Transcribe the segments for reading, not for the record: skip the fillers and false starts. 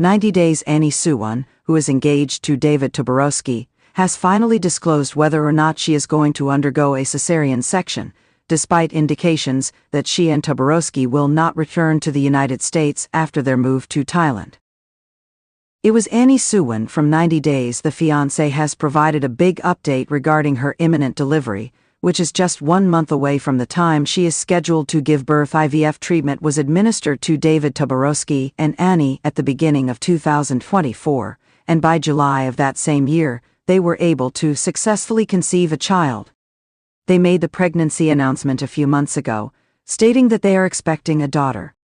90 Days Annie Suwan, who is engaged to David Toborowsky, has finally disclosed whether or not she is going to undergo a cesarean section, despite indications that she and Toborowsky will not return to the United States after their move to Thailand. It was Annie Suwan from 90 Days. The Fiancé has provided a big update regarding her imminent delivery, which is just 1 month away from the time she is scheduled to give birth. IVF treatment was administered to David Toborowsky and Annie at the beginning of 2024, and by July of that same year, they were able to successfully conceive a child. They made the pregnancy announcement a few months ago, stating that they are expecting a daughter.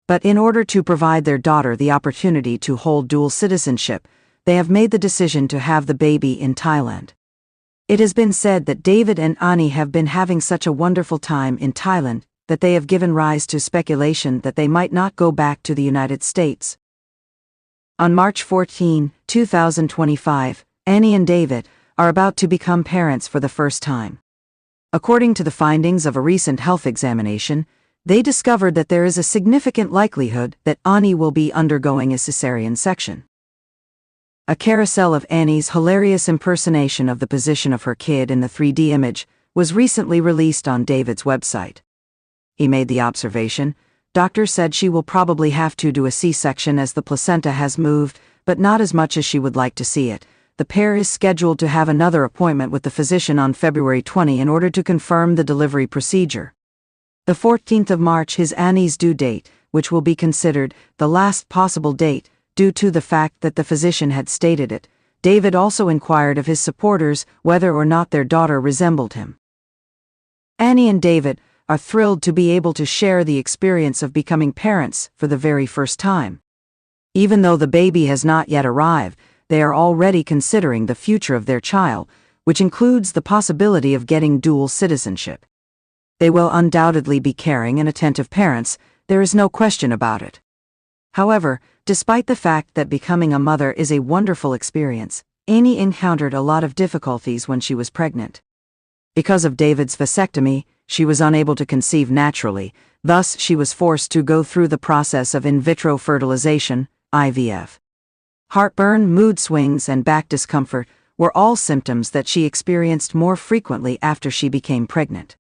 But in order to provide their daughter the opportunity to hold dual citizenship, they have made the decision to have the baby in Thailand. It has been said that David and Annie have been having such a wonderful time in Thailand that they have given rise to speculation that they might not go back to the United States. On March 14, 2025, Annie and David are about to become parents for the first time. According to the findings of a recent health examination, they discovered that there is a significant likelihood that Annie will be undergoing a cesarean section. A carousel of Annie's hilarious impersonation of the position of her kid in the 3D image was recently released on David's website. He made the observation, "Doctor said she will probably have to do a C-section as the placenta has moved, but not as much as she would like to see it." The pair is scheduled to have another appointment with the physician on February 20 in order to confirm the delivery procedure. The 14th of March is Annie's due date, which will be considered the last possible date, due to the fact that the physician had stated it. David also inquired of his supporters whether or not their daughter resembled him. Annie and David are thrilled to be able to share the experience of becoming parents for the very first time. Even though the baby has not yet arrived, they are already considering the future of their child, which includes the possibility of getting dual citizenship. They will undoubtedly be caring and attentive parents, there is no question about it. However, despite the fact that becoming a mother is a wonderful experience, Annie encountered a lot of difficulties when she was pregnant. Because of David's vasectomy, she was unable to conceive naturally, thus she was forced to go through the process of in vitro fertilization, IVF. Heartburn, mood swings, and back discomfort were all symptoms that she experienced more frequently after she became pregnant.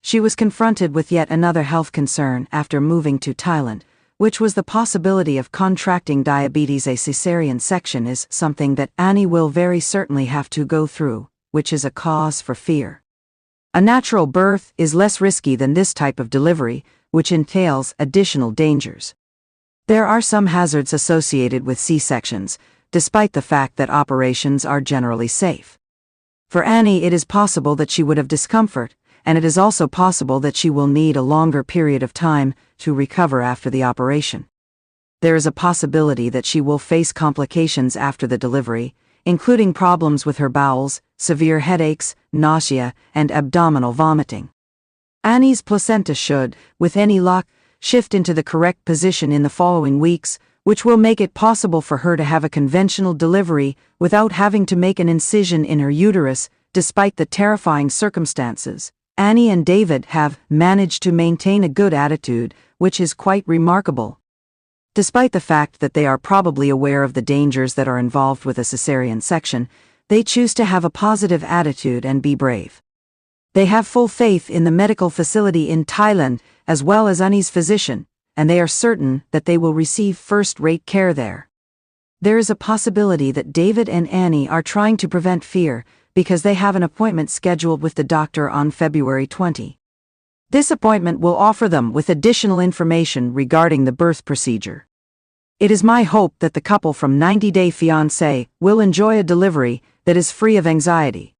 She was confronted with yet another health concern after moving to Thailand, which was the possibility of contracting diabetes. A cesarean section is something that Annie will very certainly have to go through, which is a cause for fear. A natural birth is less risky than this type of delivery, which entails additional dangers. There are some hazards associated with C-sections, despite the fact that operations are generally safe. For Annie, it is possible that she would have discomfort, and it is also possible that she will need a longer period of time to recover after the operation. There is a possibility that she will face complications after the delivery, including problems with her bowels, severe headaches, nausea, and abdominal vomiting. Annie's placenta should, with any luck, shift into the correct position in the following weeks, which will make it possible for her to have a conventional delivery without having to make an incision in her uterus. Despite the terrifying circumstances, Annie and David have managed to maintain a good attitude, which is quite remarkable. Despite the fact that they are probably aware of the dangers that are involved with a cesarean section, they choose to have a positive attitude and be brave. They have full faith in the medical facility in Thailand, as well as Annie's physician, and they are certain that they will receive first-rate care there. There is a possibility that David and Annie are trying to prevent fear, because they have an appointment scheduled with the doctor on February 20. This appointment will offer them with additional information regarding the birth procedure. It is my hope that the couple from 90 Day Fiancé will enjoy a delivery that is free of anxiety.